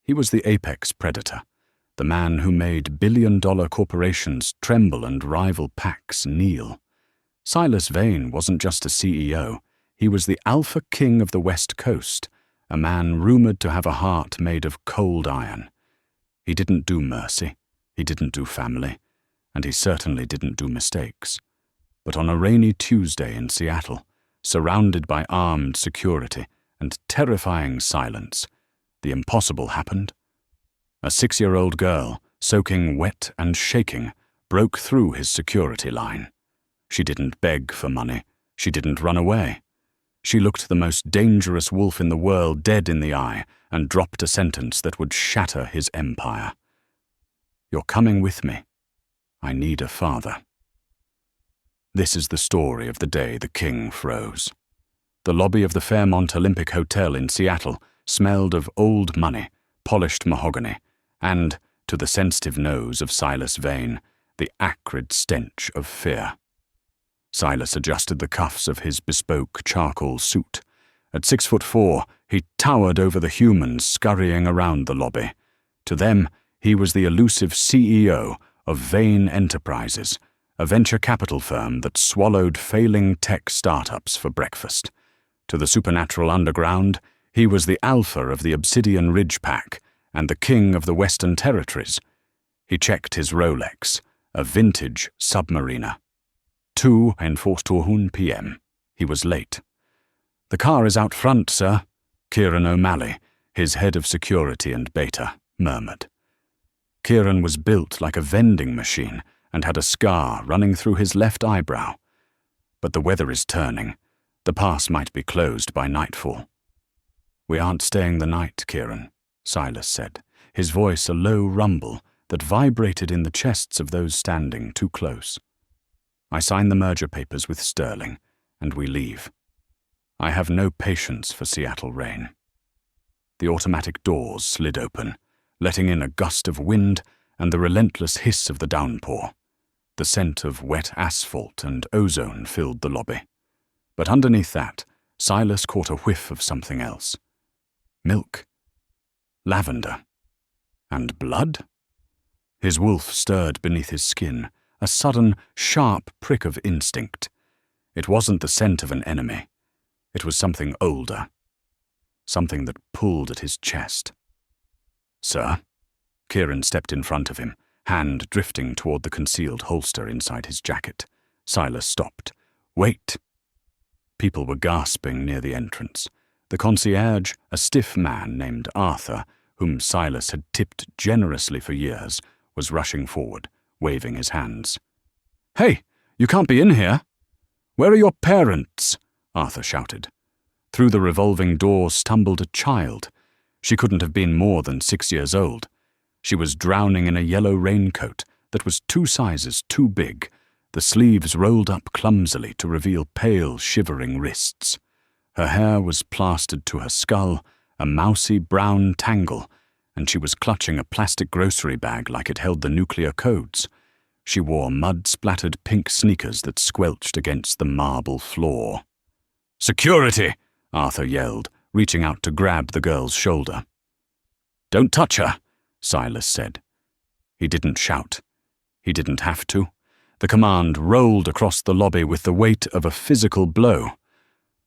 He was the apex predator, the man who made billion-dollar corporations tremble and rival packs kneel. Silas Vane wasn't just a CEO. He was the alpha king of the West Coast, a man rumored to have a heart made of cold iron. He didn't do mercy, he didn't do family, and he certainly didn't do mistakes. But on a rainy Tuesday in Seattle, surrounded by armed security and terrifying silence, the impossible happened. A 6-year-old girl, soaking wet and shaking, broke through his security line. She didn't beg for money. She didn't run away. She looked the most dangerous wolf in the world dead in the eye and dropped a sentence that would shatter his empire. "You're coming with me. I need a father." This is the story of the day the king froze. The lobby of the Fairmont Olympic Hotel in Seattle smelled of old money, polished mahogany, and, to the sensitive nose of Silas Vane, the acrid stench of fear. Silas adjusted the cuffs of his bespoke charcoal suit. At 6'4", he towered over the humans scurrying around the lobby. To them, he was the elusive CEO of Vane Enterprises, a venture capital firm that swallowed failing tech startups for breakfast. To the supernatural underground, he was the alpha of the Obsidian Ridge Pack and the king of the Western Territories. He checked his Rolex, a vintage Submariner. 2:14 p.m. He was late. "The car is out front, sir," Kieran O'Malley, his head of security and beta, murmured. Kieran was built like a vending machine and had a scar running through his left eyebrow. "But the weather is turning. The pass might be closed by nightfall." "We aren't staying the night, Kieran," Silas said, his voice a low rumble that vibrated in the chests of those standing too close. "I sign the merger papers with Sterling, and we leave. I have no patience for Seattle rain." The automatic doors slid open, letting in a gust of wind and the relentless hiss of the downpour. The scent of wet asphalt and ozone filled the lobby. But underneath that, Silas caught a whiff of something else. Milk. Lavender. And blood? His wolf stirred beneath his skin, a sudden, sharp prick of instinct. It wasn't the scent of an enemy. It was something older. Something that pulled at his chest. "Sir?" Kieran stepped in front of him, hand drifting toward the concealed holster inside his jacket. Silas stopped. "Wait!" People were gasping near the entrance. The concierge, a stiff man named Arthur, whom Silas had tipped generously for years, was rushing forward, waving his hands. "Hey, you can't be in here!" "Where are your parents?" Arthur shouted. Through the revolving doors stumbled a child. She couldn't have been more than 6 years old. She was drowning in a yellow raincoat that was 2 sizes too big, the sleeves rolled up clumsily to reveal pale, shivering wrists. Her hair was plastered to her skull, a mousy brown tangle, and she was clutching a plastic grocery bag like it held the nuclear codes. She wore mud-splattered pink sneakers that squelched against the marble floor. "Security!" Arthur yelled, reaching out to grab the girl's shoulder. "Don't touch her," Silas said. He didn't shout. He didn't have to. The command rolled across the lobby with the weight of a physical blow.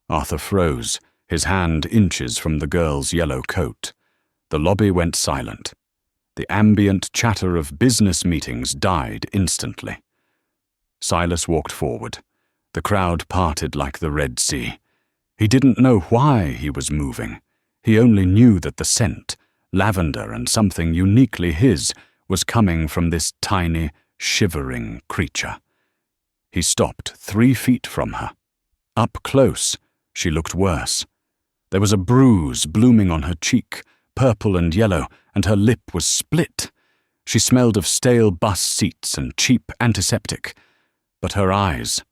Arthur froze, his hand inches from the girl's yellow coat. The lobby went silent. The ambient chatter of business meetings died instantly. Silas walked forward. The crowd parted like the Red Sea. He didn't know why he was moving. He only knew that the scent, lavender and something uniquely his, was coming from this tiny, shivering creature. He stopped 3 feet from her. Up close, she looked worse. There was a bruise blooming on her cheek, purple and yellow, and her lip was split. She smelled of stale bus seats and cheap antiseptic. But her eyes...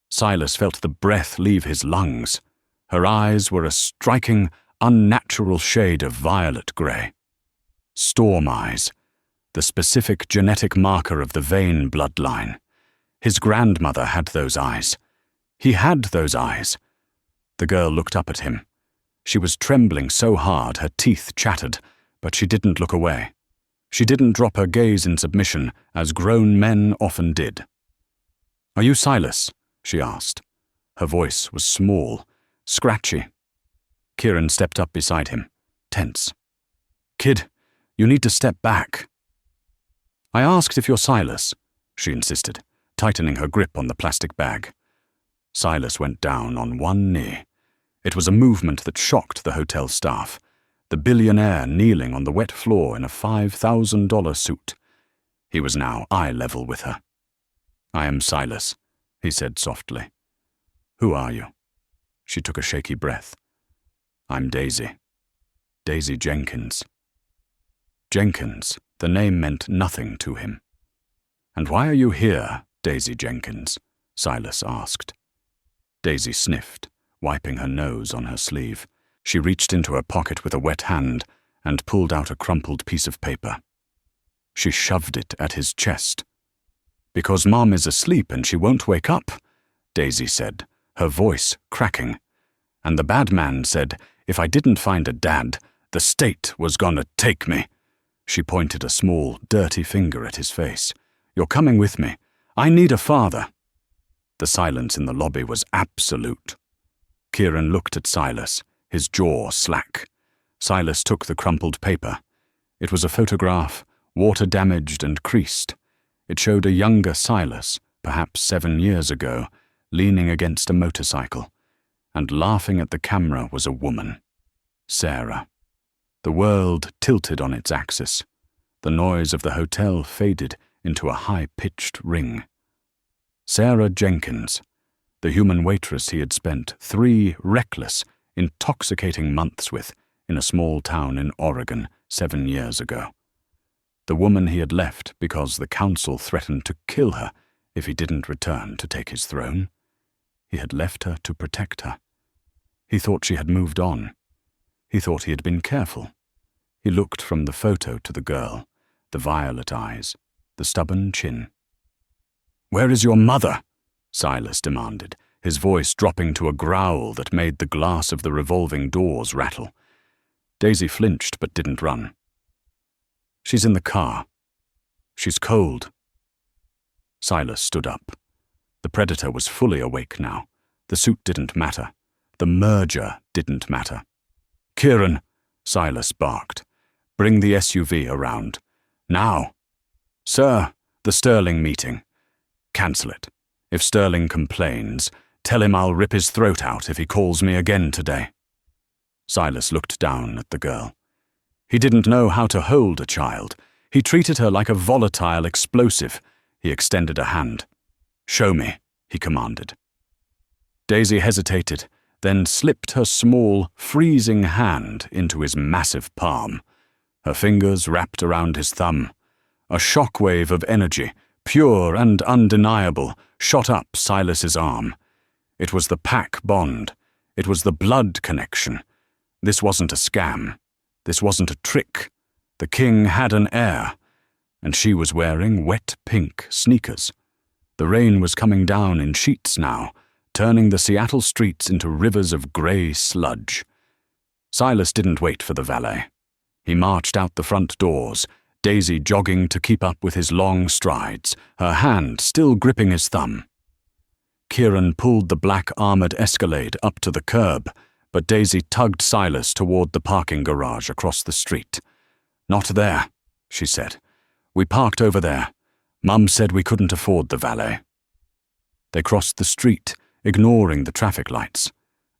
Silas felt the breath leave his lungs. Her eyes were a striking, unnatural shade of violet grey. Storm eyes, the specific genetic marker of the Vane bloodline. His grandmother had those eyes. He had those eyes. The girl looked up at him. She was trembling so hard her teeth chattered, but she didn't look away. She didn't drop her gaze in submission, as grown men often did. "Are you Silas?" she asked. Her voice was small, scratchy. Kieran stepped up beside him, tense. "Kid, you need to step back." "I asked if you're Silas," she insisted, tightening her grip on the plastic bag. Silas went down on one knee. It was a movement that shocked the hotel staff, the billionaire kneeling on the wet floor in a $5,000 suit. He was now eye level with her. "I am Silas," he said softly. "Who are you?" She took a shaky breath. "I'm Daisy. Daisy Jenkins." Jenkins, the name meant nothing to him. "And why are you here, Daisy Jenkins?" Silas asked. Daisy sniffed, wiping her nose on her sleeve. She reached into her pocket with a wet hand and pulled out a crumpled piece of paper. She shoved it at his chest. "Because Mom is asleep and she won't wake up," Daisy said, her voice cracking. "And the bad man said, if I didn't find a dad, the state was gonna take me." She pointed a small, dirty finger at his face. "You're coming with me. I need a father." The silence in the lobby was absolute. Kieran looked at Silas, his jaw slack. Silas took the crumpled paper. It was a photograph, water-damaged and creased. It showed a younger Silas, perhaps 7 years ago, leaning against a motorcycle. And laughing at the camera was a woman, Sarah. The world tilted on its axis. The noise of the hotel faded into a high-pitched ring. Sarah Jenkins, the human waitress he had spent 3 reckless, intoxicating months with in a small town in Oregon 7 years ago. The woman he had left because the council threatened to kill her if he didn't return to take his throne. He had left her to protect her. He thought she had moved on. He thought he had been careful. He looked from the photo to the girl, the violet eyes, the stubborn chin. "Where is your mother?" Silas demanded, his voice dropping to a growl that made the glass of the revolving doors rattle. Daisy flinched but didn't run. "She's in the car. She's cold." Silas stood up. The predator was fully awake now. The suit didn't matter. The merger didn't matter. "Kieran," Silas barked. "Bring the SUV around. Now." "Sir, the Sterling meeting." "Cancel it. If Sterling complains, tell him I'll rip his throat out if he calls me again today." Silas looked down at the girl. He didn't know how to hold a child. He treated her like a volatile explosive. He extended a hand. "Show me," he commanded. Daisy hesitated, then slipped her small, freezing hand into his massive palm. Her fingers wrapped around his thumb. A shockwave of energy, pure and undeniable, shot up Silas's arm. It was the pack bond. It was the blood connection. This wasn't a scam. This wasn't a trick. The king had an heir, and she was wearing wet pink sneakers. The rain was coming down in sheets now, turning the Seattle streets into rivers of grey sludge. Silas didn't wait for the valet. He marched out the front doors, Daisy jogging to keep up with his long strides, her hand still gripping his thumb. Kieran pulled the black armored Escalade up to the curb, but Daisy tugged Silas toward the parking garage across the street. "Not there," she said. "We parked over there. Mum said we couldn't afford the valet." They crossed the street, ignoring the traffic lights.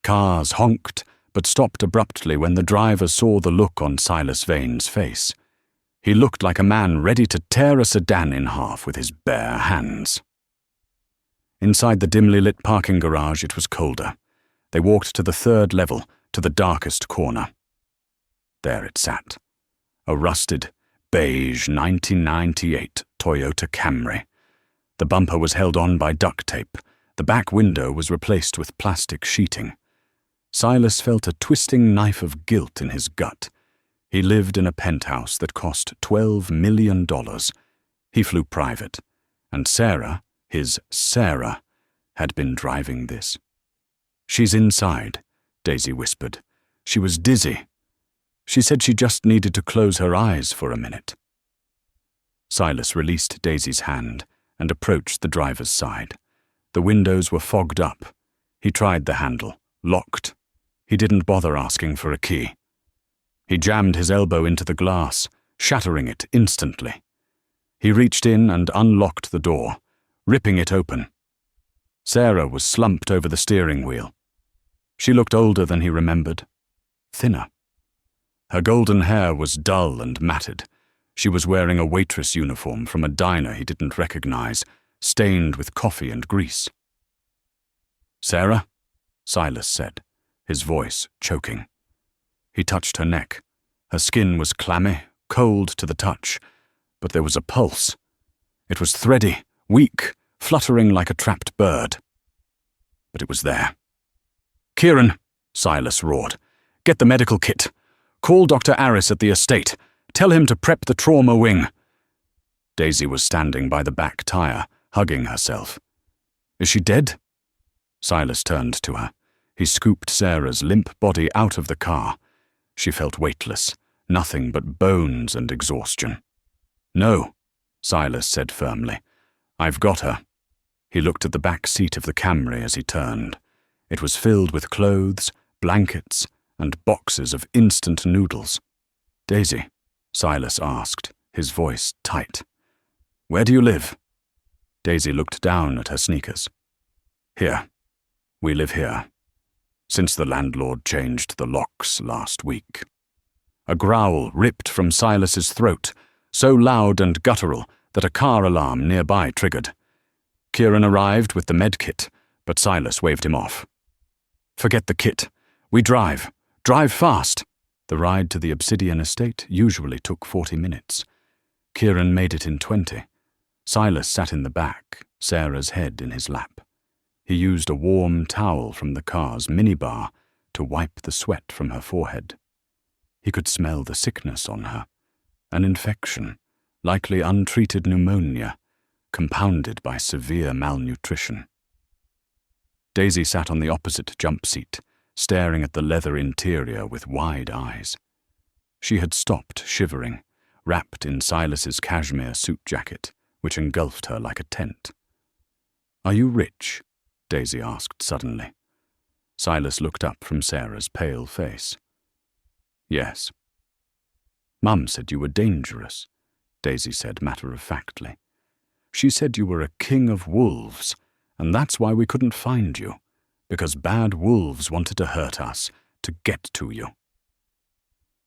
Cars honked, but stopped abruptly when the driver saw the look on Silas Vane's face. He looked like a man ready to tear a sedan in half with his bare hands. Inside the dimly lit parking garage, it was colder. They walked to the 3rd level, to the darkest corner. There it sat. A rusted, beige 1998 Toyota Camry. The bumper was held on by duct tape. The back window was replaced with plastic sheeting. Silas felt a twisting knife of guilt in his gut. He lived in a penthouse that cost $12 million. He flew private. And Sarah, his Sarah, had been driving this. "She's inside," Daisy whispered. She was dizzy. She said she just needed to close her eyes for a minute. Silas released Daisy's hand and approached the driver's side. The windows were fogged up. He tried the handle, locked. He didn't bother asking for a key. He jammed his elbow into the glass, shattering it instantly. He reached in and unlocked the door, ripping it open. Sarah was slumped over the steering wheel. She looked older than he remembered, thinner. Her golden hair was dull and matted. She was wearing a waitress uniform from a diner he didn't recognize, stained with coffee and grease. "Sarah?" Silas said, his voice choking. He touched her neck. Her skin was clammy, cold to the touch, but there was a pulse. It was thready, weak, fluttering like a trapped bird. But it was there. "Kieran," Silas roared, "get the medical kit. Call Dr. Aris at the estate. Tell him to prep the trauma wing." Daisy was standing by the back tire, hugging herself. "Is she dead?" Silas turned to her. He scooped Sarah's limp body out of the car. She felt weightless, nothing but bones and exhaustion. "No," Silas said firmly. "I've got her." He looked at the back seat of the Camry as he turned. It was filled with clothes, blankets, and boxes of instant noodles. "Daisy?" Silas asked, his voice tight. "Where do you live?" Daisy looked down at her sneakers. "Here. We live here. Since the landlord changed the locks last week." A growl ripped from Silas's throat, so loud and guttural that a car alarm nearby triggered. Kieran arrived with the med kit, but Silas waved him off. "Forget the kit. We drive. Drive fast." The ride to the Obsidian estate usually took 40 minutes. Kieran made it in 20. Silas sat in the back, Sarah's head in his lap. He used a warm towel from the car's minibar to wipe the sweat from her forehead. He could smell the sickness on her, an infection, likely untreated pneumonia, compounded by severe malnutrition. Daisy sat on the opposite jump seat, staring at the leather interior with wide eyes. She had stopped shivering, wrapped in Silas's cashmere suit jacket, which engulfed her like a tent. "Are you rich?" Daisy asked suddenly. Silas looked up from Sarah's pale face. "Yes." "Mum said you were dangerous," Daisy said matter-of-factly. "She said you were a king of wolves, and that's why we couldn't find you, because bad wolves wanted to hurt us, to get to you."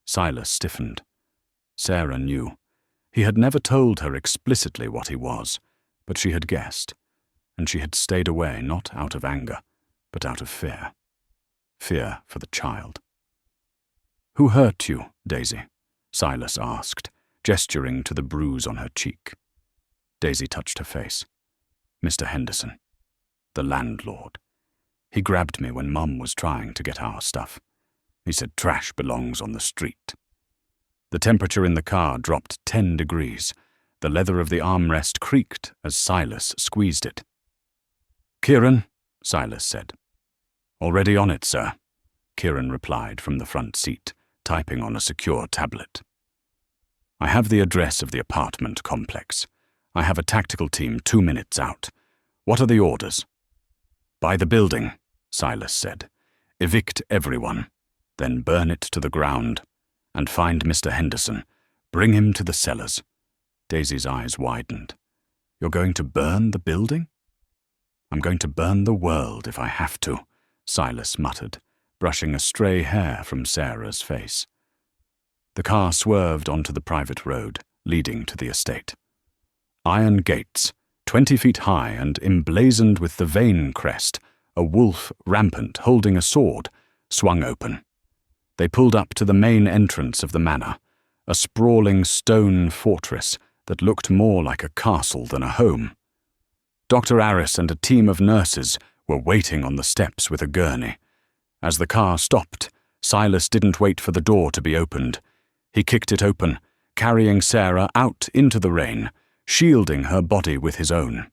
Silas stiffened. Sarah knew. He had never told her explicitly what he was, but she had guessed, and she had stayed away not out of anger, but out of fear. Fear for the child. "Who hurt you, Daisy?" Silas asked, gesturing to the bruise on her cheek. Daisy touched her face. "Mr. Henderson. The landlord. He grabbed me when Mum was trying to get our stuff. He said trash belongs on the street." The temperature in the car dropped 10 degrees. The leather of the armrest creaked as Silas squeezed it. "Kieran," Silas said. "Already on it, sir," Kieran replied from the front seat, typing on a secure tablet. "I have the address of the apartment complex. I have a tactical team 2 minutes out. What are the orders?" "Buy the building," Silas said. "Evict everyone, then burn it to the ground. And find Mr. Henderson. Bring him to the cellars." Daisy's eyes widened. "You're going to burn the building?" "I'm going to burn the world if I have to," Silas muttered, brushing a stray hair from Sarah's face. The car swerved onto the private road, leading to the estate. Iron gates, 20 feet high and emblazoned with the Vane crest, a wolf rampant holding a sword, swung open. They pulled up to the main entrance of the manor, a sprawling stone fortress that looked more like a castle than a home. Dr. Aris and a team of nurses were waiting on the steps with a gurney. As the car stopped, Silas didn't wait for the door to be opened. He kicked it open, carrying Sarah out into the rain, shielding her body with his own.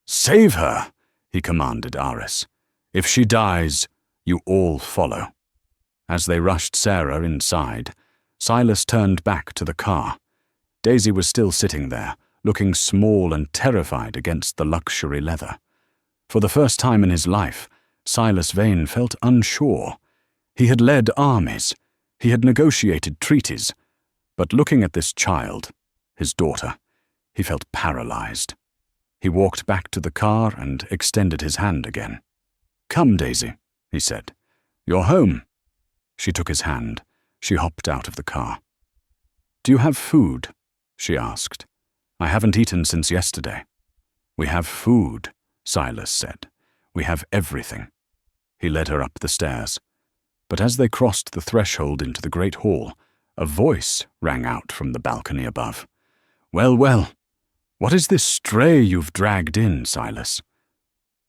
"Save her," he commanded Aris. "If she dies, you all follow." As they rushed Sarah inside, Silas turned back to the car. Daisy was still sitting there, looking small and terrified against the luxury leather. For the first time in his life, Silas Vane felt unsure. He had led armies. He had negotiated treaties. But looking at this child, his daughter, he felt paralyzed. He walked back to the car and extended his hand again. "Come, Daisy," he said. "You're home." She took his hand. She hopped out of the car. "Do you have food?" she asked. "I haven't eaten since yesterday." "We have food," Silas said. "We have everything." He led her up the stairs. But as they crossed the threshold into the great hall, a voice rang out from the balcony above. "Well, well, what is this stray you've dragged in, Silas?"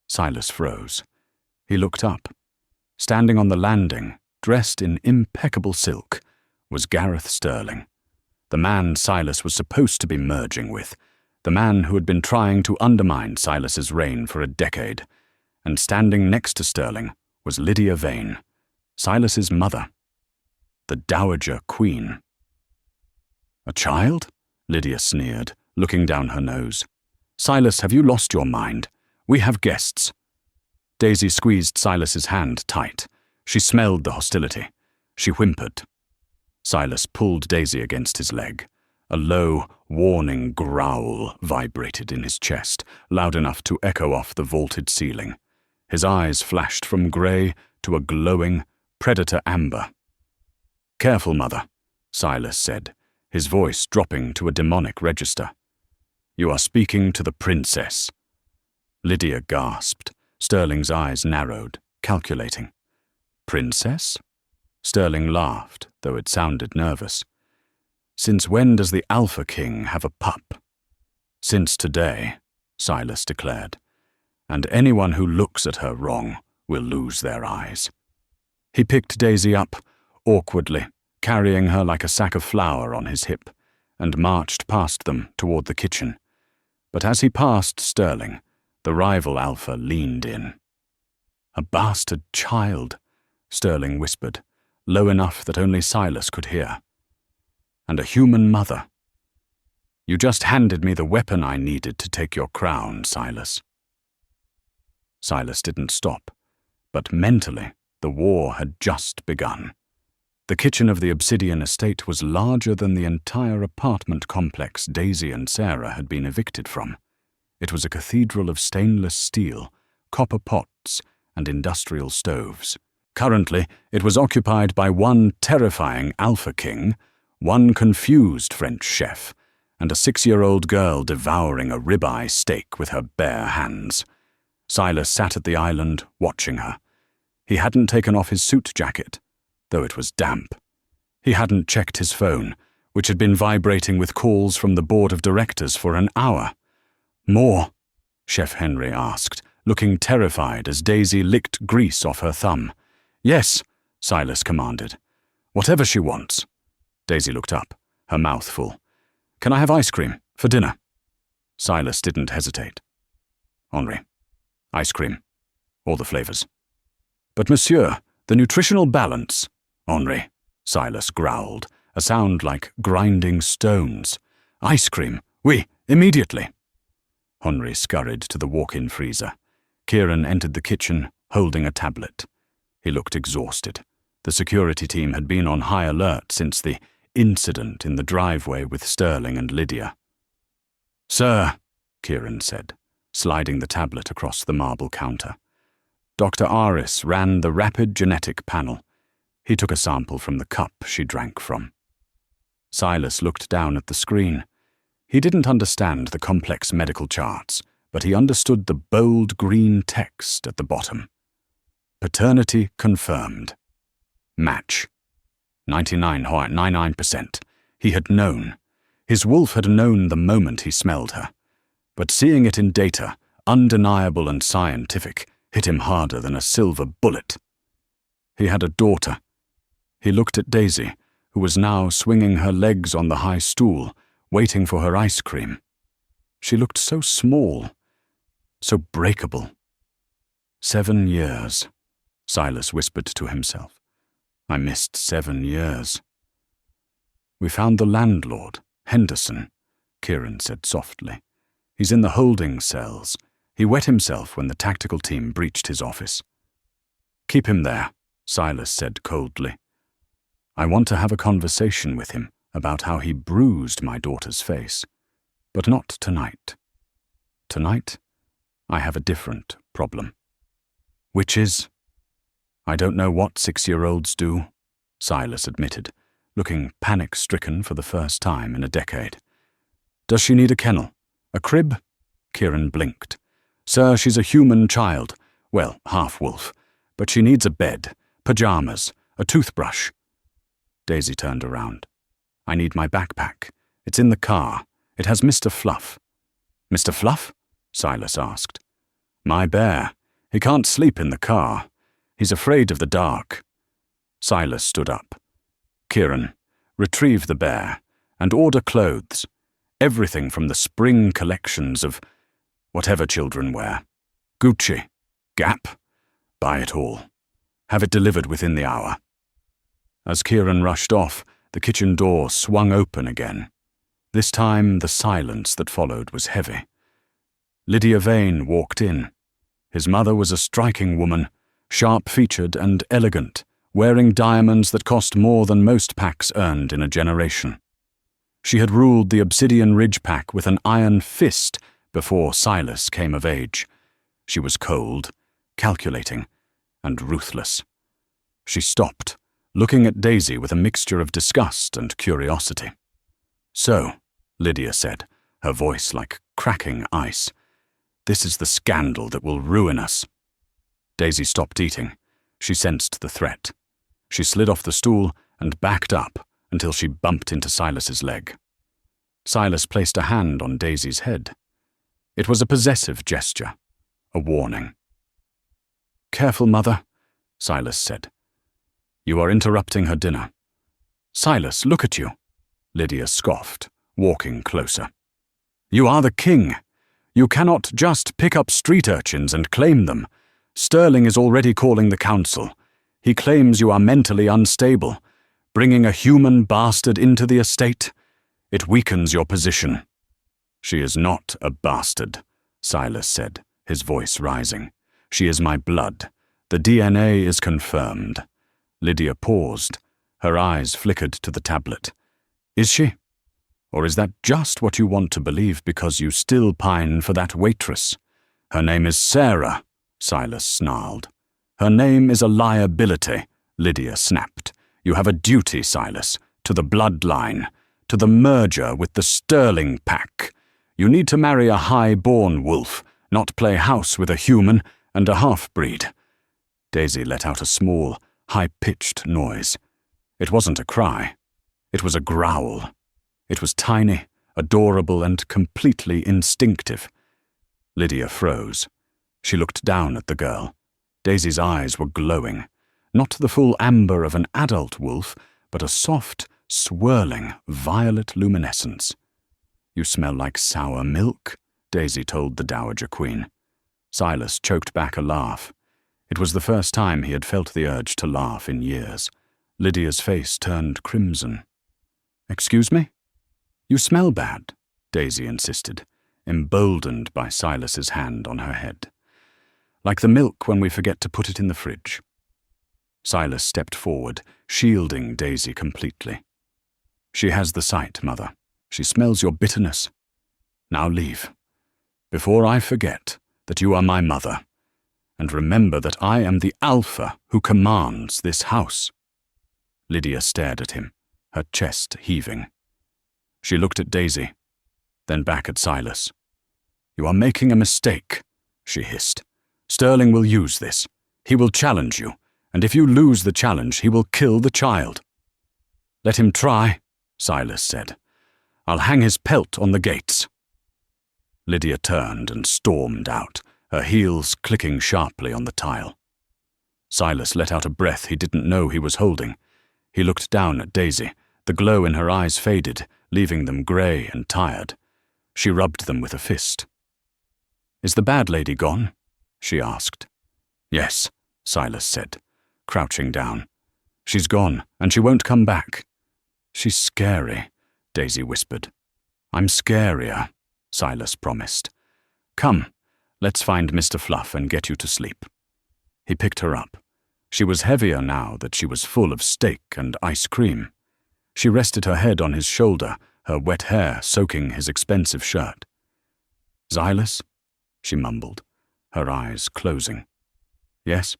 Silas froze. He looked up. Standing on the landing, dressed in impeccable silk, was Gareth Sterling, the man Silas was supposed to be merging with, the man who had been trying to undermine Silas's reign for a decade. And standing next to Sterling was Lydia Vane, Silas's mother, the Dowager Queen. "A child?" Lydia sneered, looking down her nose. "Silas, have you lost your mind? We have guests." Daisy squeezed Silas's hand tight. She smelled the hostility. She whimpered. Silas pulled Daisy against his leg. A low, warning growl vibrated in his chest, loud enough to echo off the vaulted ceiling. His eyes flashed from grey to a glowing, predator amber. "Careful, Mother," Silas said, his voice dropping to a demonic register. "You are speaking to the princess." Lydia gasped. Sterling's eyes narrowed, calculating. "Princess?" Sterling laughed, though it sounded nervous. "Since when does the Alpha King have a pup?" "Since today," Silas declared. "And anyone who looks at her wrong will lose their eyes." He picked Daisy up, awkwardly, carrying her like a sack of flour on his hip, and marched past them toward the kitchen. But as he passed Sterling, the rival Alpha leaned in. "A bastard child," Sterling whispered, low enough that only Silas could hear. "And a human mother. You just handed me the weapon I needed to take your crown, Silas." Silas didn't stop, but mentally the war had just begun. The kitchen of the Obsidian estate was larger than the entire apartment complex Daisy and Sarah had been evicted from. It was a cathedral of stainless steel, copper pots, and industrial stoves. Currently, it was occupied by one terrifying Alpha King, one confused French chef, and a 6-year-old girl devouring a ribeye steak with her bare hands. Silas sat at the island, watching her. He hadn't taken off his suit jacket, though it was damp. He hadn't checked his phone, which had been vibrating with calls from the board of directors for an hour. "More?" Chef Henry asked, looking terrified as Daisy licked grease off her thumb. "Yes," Silas commanded. "Whatever she wants." Daisy looked up, her mouth full. "Can I have ice cream for dinner?" Silas didn't hesitate. "Henri, ice cream, all the flavors." "But monsieur, the nutritional balance." "Henri," Silas growled, a sound like grinding stones. "Ice cream, oui, immediately." Henri scurried to the walk-in freezer. Kieran entered the kitchen, holding a tablet. He looked exhausted. The security team had been on high alert since the incident in the driveway with Sterling and Lydia. "Sir," Kieran said, sliding the tablet across the marble counter. Dr. Aris ran the rapid genetic panel. He took a sample from the cup she drank from. Silas looked down at the screen. He didn't understand the complex medical charts, but he understood the bold green text at the bottom. Paternity confirmed. Match. 99.99%. He had known. His wolf had known the moment he smelled her. But seeing it in data, undeniable and scientific, hit him harder than a silver bullet. He had a daughter. He looked at Daisy, who was now swinging her legs on the high stool, waiting for her ice cream. She looked so small, so breakable. 7 years, Silas whispered to himself. I missed 7 years. We found the landlord, Henderson, Kieran said softly. He's in the holding cells. He wet himself when the tactical team breached his office. Keep him there, Silas said coldly. I want to have a conversation with him about how he bruised my daughter's face, but not tonight. Tonight, I have a different problem. Which is? I don't know what 6-year-olds do, Silas admitted, looking panic-stricken for the first time in a decade. Does she need a kennel? A crib? Kieran blinked. Sir, she's a human child. Well, half-wolf. But she needs a bed, pajamas, a toothbrush. Daisy turned around. I need my backpack. It's in the car. It has Mr. Fluff. Mr. Fluff? Silas asked. My bear. He can't sleep in the car. He's afraid of the dark. Silas stood up. Kieran, retrieve the bear and order clothes. Everything from the spring collections of whatever children wear. Gucci, Gap. Buy it all. Have it delivered within the hour. As Kieran rushed off, the kitchen door swung open again. This time, the silence that followed was heavy. Lydia Vane walked in. His mother was a striking woman, sharp-featured and elegant, wearing diamonds that cost more than most packs earned in a generation. She had ruled the Obsidian Ridge pack with an iron fist before Silas came of age. She was cold, calculating, and ruthless. She stopped, looking at Daisy with a mixture of disgust and curiosity. So, Lydia said, her voice like cracking ice, this is the scandal that will ruin us. Daisy stopped eating. She sensed the threat. She slid off the stool and backed up until she bumped into Silas's leg. Silas placed a hand on Daisy's head. It was a possessive gesture, a warning. Careful, mother, Silas said. You are interrupting her dinner. Silas, look at you, Lydia scoffed, walking closer. You are the king. You cannot just pick up street urchins and claim them. Sterling is already calling the council. He claims you are mentally unstable, bringing a human bastard into the estate. It weakens your position. She is not a bastard, Silas said, his voice rising. She is my blood. The DNA is confirmed. Lydia paused. Her eyes flickered to the tablet. Is she? Or is that just what you want to believe because you still pine for that waitress? Her name is Sarah, Silas snarled. Her name is a liability, Lydia snapped. You have a duty, Silas, to the bloodline, to the merger with the Sterling pack. You need to marry a high-born wolf, not play house with a human and a half-breed. Daisy let out a small, high-pitched noise. It wasn't a cry. It was a growl. It was tiny, adorable, and completely instinctive. Lydia froze. She looked down at the girl. Daisy's eyes were glowing. Not the full amber of an adult wolf, but a soft, swirling, violet luminescence. You smell like sour milk, Daisy told the Dowager Queen. Silas choked back a laugh. It was the first time he had felt the urge to laugh in years. Lydia's face turned crimson. Excuse me? You smell bad, Daisy insisted, emboldened by Silas's hand on her head. Like the milk when we forget to put it in the fridge. Silas stepped forward, shielding Daisy completely. She has the sight, Mother. She smells your bitterness. Now leave, before I forget that you are my mother, and remember that I am the Alpha who commands this house. Lydia stared at him, her chest heaving. She looked at Daisy, then back at Silas. You are making a mistake, she hissed. Sterling will use this. He will challenge you, and if you lose the challenge, he will kill the child. Let him try, Silas said. I'll hang his pelt on the gates. Lydia turned and stormed out, her heels clicking sharply on the tile. Silas let out a breath he didn't know he was holding. He looked down at Daisy. The glow in her eyes faded, leaving them grey and tired. She rubbed them with a fist. Is the bad lady gone? She asked. Yes, Silas said, crouching down. She's gone, and she won't come back. She's scary, Daisy whispered. I'm scarier, Silas promised. Come, let's find Mr. Fluff and get you to sleep. He picked her up. She was heavier now that she was full of steak and ice cream. She rested her head on his shoulder, her wet hair soaking his expensive shirt. Silas? She mumbled, her eyes closing. Yes?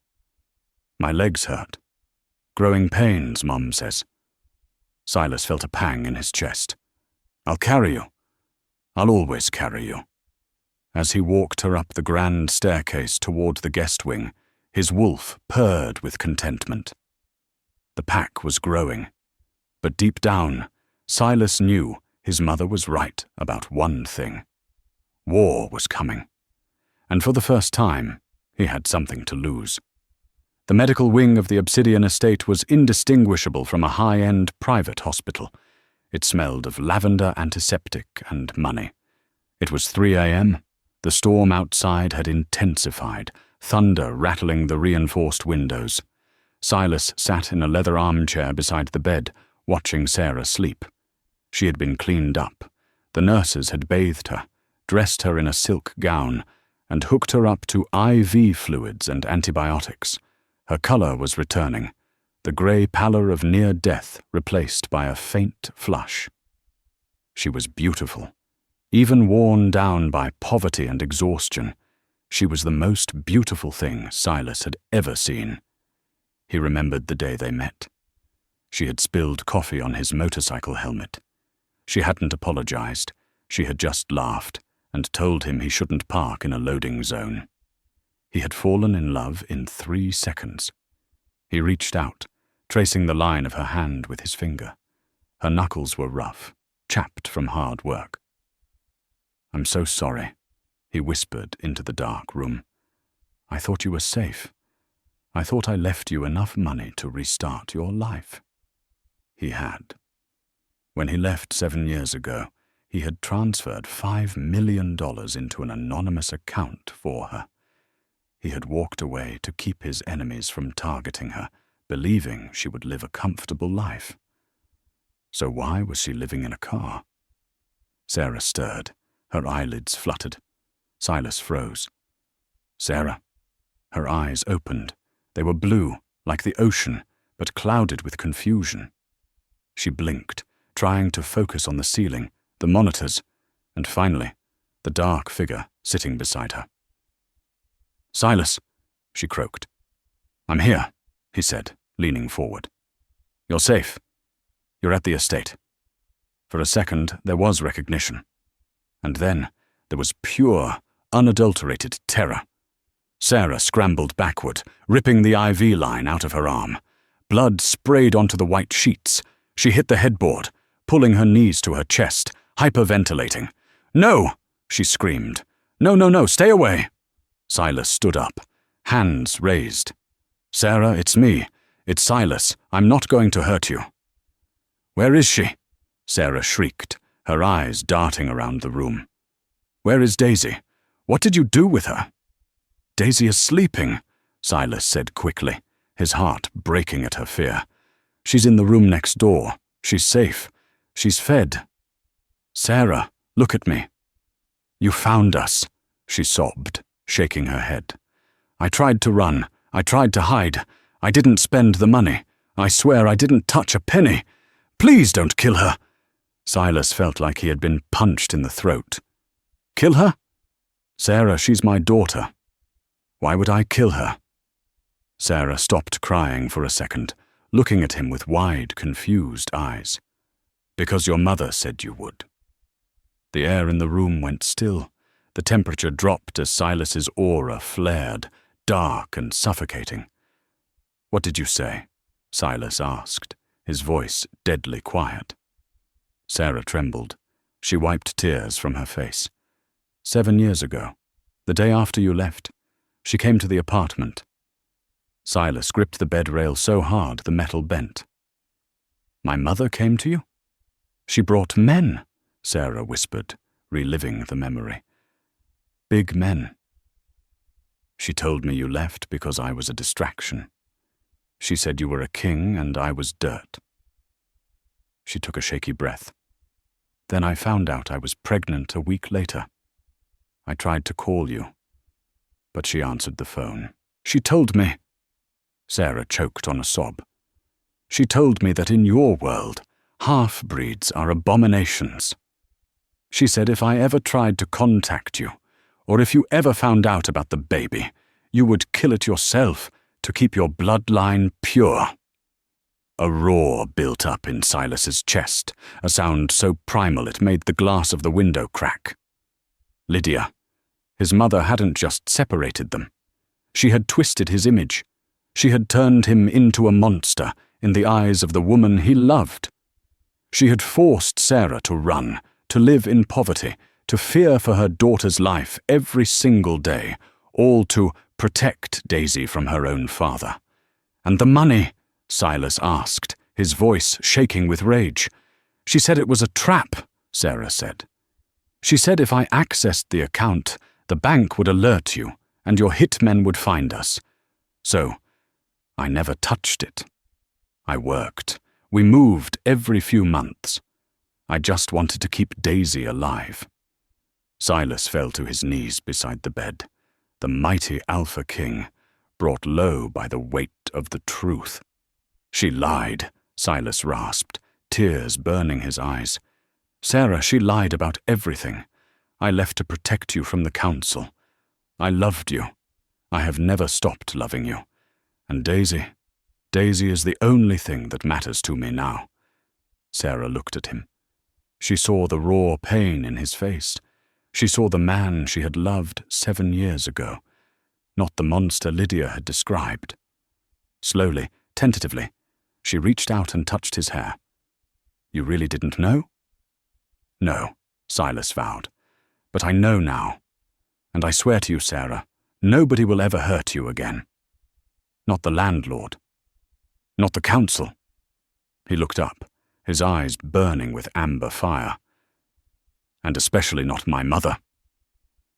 My legs hurt. Growing pains, Mom says. Silas felt a pang in his chest. I'll carry you. I'll always carry you. As he walked her up the grand staircase toward the guest wing, his wolf purred with contentment. The pack was growing, but deep down, Silas knew his mother was right about one thing. War was coming, and for the first time, he had something to lose. The medical wing of the Obsidian estate was indistinguishable from a high-end private hospital. It smelled of lavender, antiseptic, and money. It was 3 a.m. The storm outside had intensified, thunder rattling the reinforced windows. Silas sat in a leather armchair beside the bed, watching Sarah sleep. She had been cleaned up. The nurses had bathed her, dressed her in a silk gown, and hooked her up to IV fluids and antibiotics. Her colour was returning, the grey pallor of near death replaced by a faint flush. She was beautiful. Even worn down by poverty and exhaustion, she was the most beautiful thing Silas had ever seen. He remembered the day they met. She had spilled coffee on his motorcycle helmet. She hadn't apologized. She had just laughed and told him he shouldn't park in a loading zone. He had fallen in love in 3 seconds. He reached out, tracing the line of her hand with his finger. Her knuckles were rough, chapped from hard work. I'm so sorry, he whispered into the dark room. I thought you were safe. I thought I left you enough money to restart your life. He had. When he left 7 years ago, he had transferred $5 million into an anonymous account for her. He had walked away to keep his enemies from targeting her, believing she would live a comfortable life. So why was she living in a car? Sarah stirred. Her eyelids fluttered. Silas froze. Sarah. Her eyes opened. They were blue, like the ocean, but clouded with confusion. She blinked, trying to focus on the ceiling, the monitors, and finally, the dark figure sitting beside her. Silas, she croaked. I'm here, he said, leaning forward. You're safe. You're at the estate. For a second, there was recognition. And then there was pure, unadulterated terror. Sarah scrambled backward, ripping the IV line out of her arm. Blood sprayed onto the white sheets. She hit the headboard, pulling her knees to her chest, hyperventilating. No, she screamed. No, stay away. Silas stood up, hands raised. Sarah, it's me. It's Silas. I'm not going to hurt you. Where is she? Sarah shrieked, her eyes darting around the room. Where is Daisy? What did you do with her? Daisy is sleeping, Silas said quickly, his heart breaking at her fear. She's in the room next door. She's safe. She's fed. Sarah, look at me. You found us, she sobbed, shaking her head. I tried to run. I tried to hide. I didn't spend the money. I swear I didn't touch a penny. Please don't kill her. Silas felt like he had been punched in the throat. Kill her? Sarah, she's my daughter. Why would I kill her? Sarah stopped crying for a second, looking at him with wide, confused eyes. Because your mother said you would. The air in the room went still. The temperature dropped as Silas's aura flared, dark and suffocating. What did you say? Silas asked, his voice deadly quiet. Sarah trembled. She wiped tears from her face. 7 years ago, the day after you left, she came to the apartment. Silas gripped the bed rail so hard the metal bent. My mother came to you? She brought men, Sarah whispered, reliving the memory. Big men. She told me you left because I was a distraction. She said you were a king and I was dirt. She took a shaky breath. Then I found out I was pregnant a week later. I tried to call you, but she answered the phone. She told me. Sarah choked on a sob. She told me that in your world, half-breeds are abominations. She said if I ever tried to contact you, or if you ever found out about the baby, you would kill it yourself to keep your bloodline pure. A roar built up in Silas's chest, a sound so primal it made the glass of the window crack. Lydia. His mother hadn't just separated them. She had twisted his image. She had turned him into a monster in the eyes of the woman he loved. She had forced Sarah to run, to live in poverty, to fear for her daughter's life every single day, all to protect Daisy from her own father. And the money? Silas asked, his voice shaking with rage. She said it was a trap, Sarah said. She said if I accessed the account, the bank would alert you, and your hitmen would find us. So, I never touched it. I worked. We moved every few months. I just wanted to keep Daisy alive. Silas fell to his knees beside the bed, the mighty Alpha King, brought low by the weight of the truth. She lied, Silas rasped, tears burning his eyes. Sarah, she lied about everything. I left to protect you from the council. I loved you. I have never stopped loving you. And Daisy is the only thing that matters to me now. Sarah looked at him. She saw the raw pain in his face. She saw the man she had loved 7 years ago, not the monster Lydia had described. Slowly, tentatively, she reached out and touched his hair. You really didn't know? No, Silas vowed. But I know now. And I swear to you, Sarah, nobody will ever hurt you again. Not the landlord. Not the council. He looked up, his eyes burning with amber fire. And especially not my mother.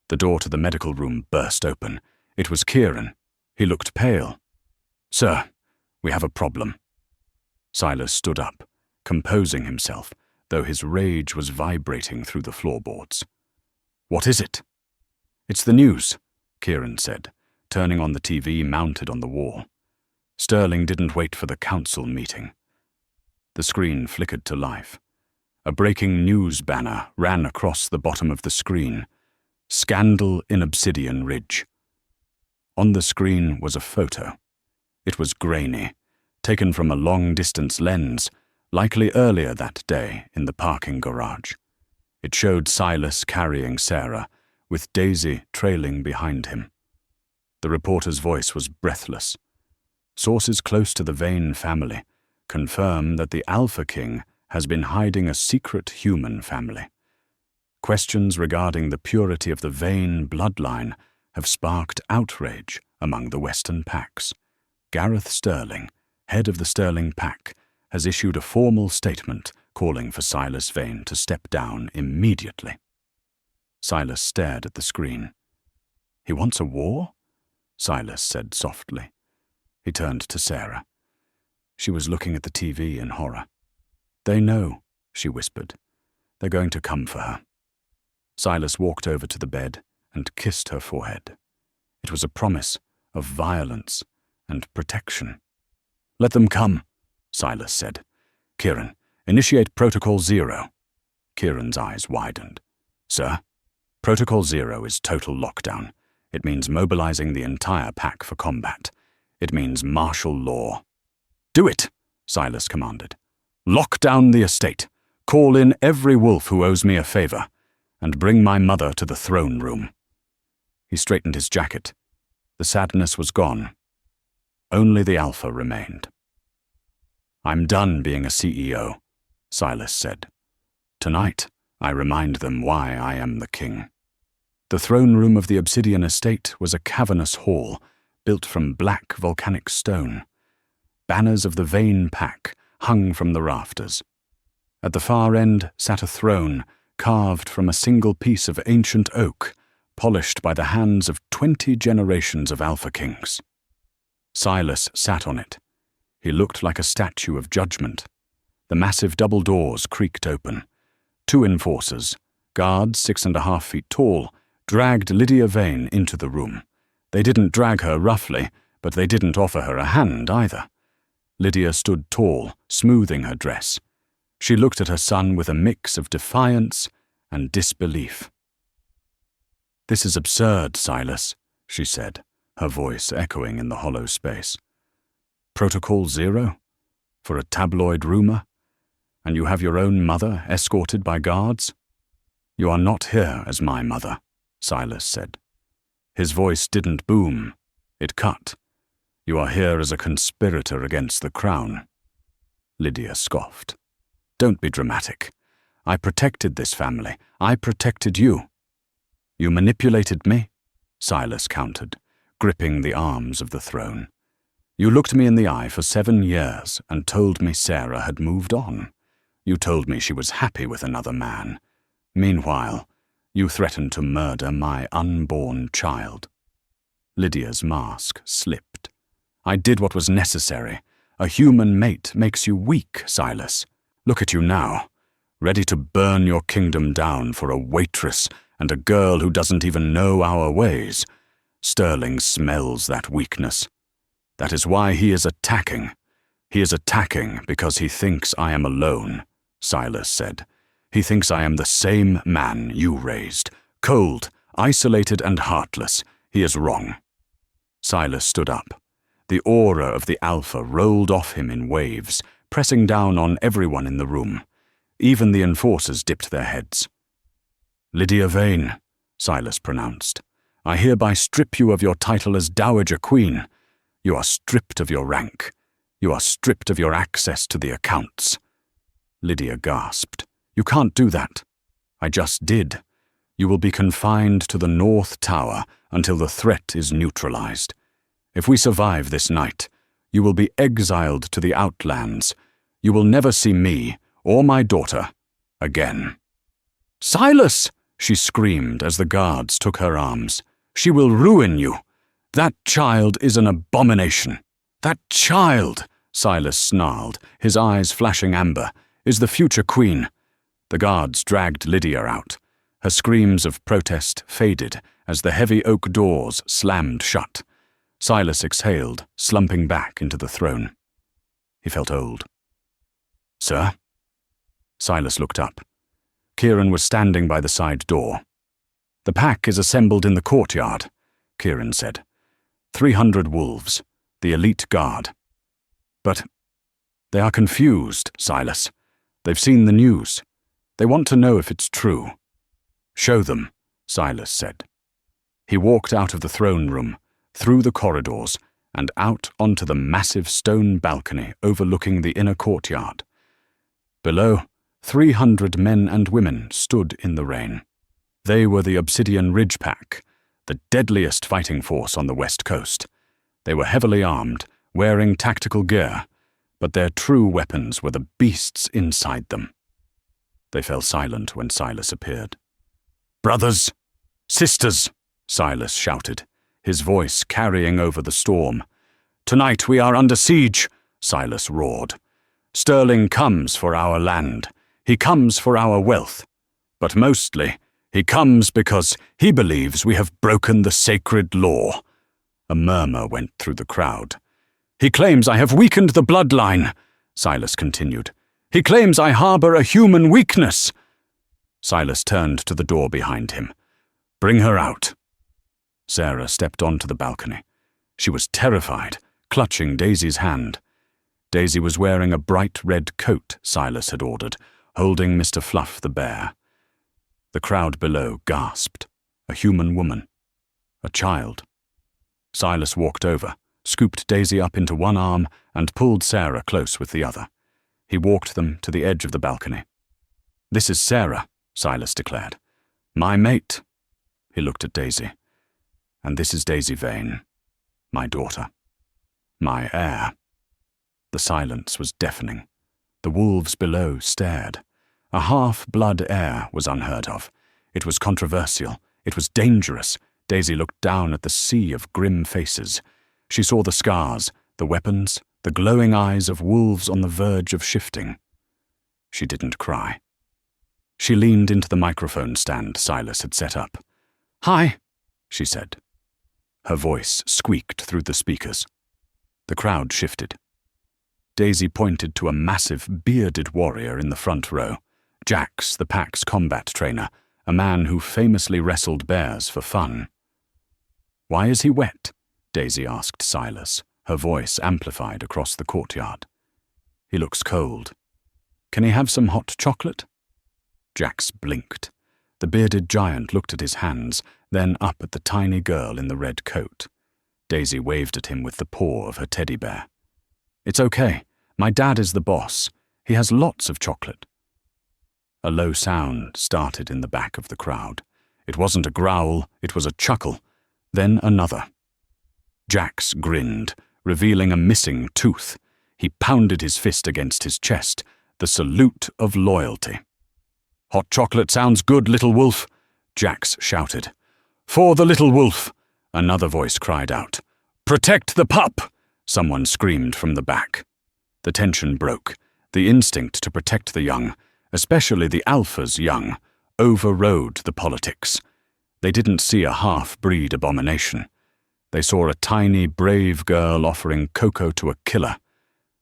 The door to the medical room burst open. It was Kieran. He looked pale. Sir, we have a problem. Silas stood up, composing himself, though his rage was vibrating through the floorboards. What is it? It's the news, Kieran said, turning on the TV mounted on the wall. Sterling didn't wait for the council meeting. The screen flickered to life. A breaking news banner ran across the bottom of the screen. Scandal in Obsidian Ridge. On the screen was a photo. It was grainy, taken from a long-distance lens, likely earlier that day in the parking garage. It showed Silas carrying Sarah, with Daisy trailing behind him. The reporter's voice was breathless. Sources close to the Vane family confirm that the Alpha King has been hiding a secret human family. Questions regarding the purity of the Vane bloodline have sparked outrage among the Western packs. Gareth Sterling, head of the Sterling pack, has issued a formal statement calling for Silas Vane to step down immediately. Silas stared at the screen. He wants a war? Silas said softly. He turned to Sarah. She was looking at the TV in horror. They know, she whispered. They're going to come for her. Silas walked over to the bed and kissed her forehead. It was a promise of violence and protection. Let them come, Silas said. Kieran, initiate Protocol 0. Kieran's eyes widened. Sir, Protocol 0 is total lockdown. It means mobilizing the entire pack for combat. It means martial law. Do it, Silas commanded. Lock down the estate. Call in every wolf who owes me a favor, and bring my mother to the throne room. He straightened his jacket. The sadness was gone. Only the Alpha remained. I'm done being a CEO, Silas said. Tonight, I remind them why I am the king. The throne room of the Obsidian estate was a cavernous hall built from black volcanic stone. Banners of the Vane pack hung from the rafters. At the far end sat a throne carved from a single piece of ancient oak, polished by the hands of 20 generations of Alpha Kings. Silas sat on it. He looked like a statue of judgment. The massive double doors creaked open. 2 enforcers, guards 6.5 feet tall, dragged Lydia Vane into the room. They didn't drag her roughly, but they didn't offer her a hand either. Lydia stood tall, smoothing her dress. She looked at her son with a mix of defiance and disbelief. "This is absurd, Silas," she said, her voice echoing in the hollow space. "Protocol 0? For a tabloid rumor? And you have your own mother escorted by guards?" "You are not here as my mother," Silas said. His voice didn't boom, it cut. "You are here as a conspirator against the crown." Lydia scoffed. "Don't be dramatic. I protected this family. I protected you." "You manipulated me," Silas countered, gripping the arms of the throne. "You looked me in the eye for 7 years and told me Sarah had moved on. You told me she was happy with another man. Meanwhile, you threatened to murder my unborn child." Lydia's mask slipped. "I did what was necessary. A human mate makes you weak, Silas. Look at you now, ready to burn your kingdom down for a waitress and a girl who doesn't even know our ways. Sterling smells that weakness. That is why he is attacking. He is attacking because he thinks I am alone," Silas said. "He thinks I am the same man you raised, cold, isolated and heartless. He is wrong." Silas stood up. The aura of the Alpha rolled off him in waves, pressing down on everyone in the room. Even the enforcers dipped their heads. "Lydia Vane," Silas pronounced, "I hereby strip you of your title as Dowager Queen. You are stripped of your rank. You are stripped of your access to the accounts." Lydia gasped. "You can't do that." "I just did. You will be confined to the North Tower until the threat is neutralized. If we survive this night, you will be exiled to the Outlands. You will never see me or my daughter again." "Silas!" she screamed as the guards took her arms. "She will ruin you. That child is an abomination. That child," Silas snarled, his eyes flashing amber, "is the future queen." The guards dragged Lydia out. Her screams of protest faded as the heavy oak doors slammed shut. Silas exhaled, slumping back into the throne. He felt old. "Sir?" Silas looked up. Kieran was standing by the side door. "The pack is assembled in the courtyard," Kieran said. 300 wolves, the elite guard. "But they are confused, Silas. They've seen the news. They want to know if it's true." "Show them," Silas said. He walked out of the throne room, through the corridors, and out onto the massive stone balcony overlooking the inner courtyard. Below, 300 men and women stood in the rain. They were the Obsidian Ridge Pack, the deadliest fighting force on the West Coast. They were heavily armed, wearing tactical gear, but their true weapons were the beasts inside them. They fell silent when Silas appeared. "Brothers! Sisters!" Silas shouted, his voice carrying over the storm. "Tonight we are under siege," Silas roared. "Sterling comes for our land. He comes for our wealth. But mostly, he comes because he believes we have broken the sacred law." A murmur went through the crowd. "He claims I have weakened the bloodline," Silas continued. "He claims I harbor a human weakness." Silas turned to the door behind him. "Bring her out." Sarah stepped onto the balcony. She was terrified, clutching Daisy's hand. Daisy was wearing a bright red coat Silas had ordered, holding Mr. Fluff the bear. The crowd below gasped. A human woman. A child. Silas walked over, scooped Daisy up into one arm, and pulled Sarah close with the other. He walked them to the edge of the balcony. "This is Sarah," Silas declared. "My mate." He looked at Daisy. "And this is Daisy Vane, my daughter. My heir." The silence was deafening. The wolves below stared. A half-blood heir was unheard of. It was controversial. It was dangerous. Daisy looked down at the sea of grim faces. She saw the scars, the weapons, the glowing eyes of wolves on the verge of shifting. She didn't cry. She leaned into the microphone stand Silas had set up. "Hi," she said. Her voice squeaked through the speakers. The crowd shifted. Daisy pointed to a massive, bearded warrior in the front row, Jax, the pack's combat trainer, a man who famously wrestled bears for fun. "Why is he wet?" Daisy asked Silas, her voice amplified across the courtyard. "He looks cold. Can he have some hot chocolate?" Jax blinked. The bearded giant looked at his hands, then up at the tiny girl in the red coat. Daisy waved at him with the paw of her teddy bear. "It's okay. My dad is the boss. He has lots of chocolate." A low sound started in the back of the crowd. It wasn't a growl, it was a chuckle, then another. Jax grinned, revealing a missing tooth. He pounded his fist against his chest, the salute of loyalty. "Hot chocolate sounds good, little wolf," Jax shouted. "For the little wolf," another voice cried out. "Protect the pup," someone screamed from the back. The tension broke. The instinct to protect the young, especially the alpha's young, overrode the politics. They didn't see a half-breed abomination. They saw a tiny, brave girl offering cocoa to a killer.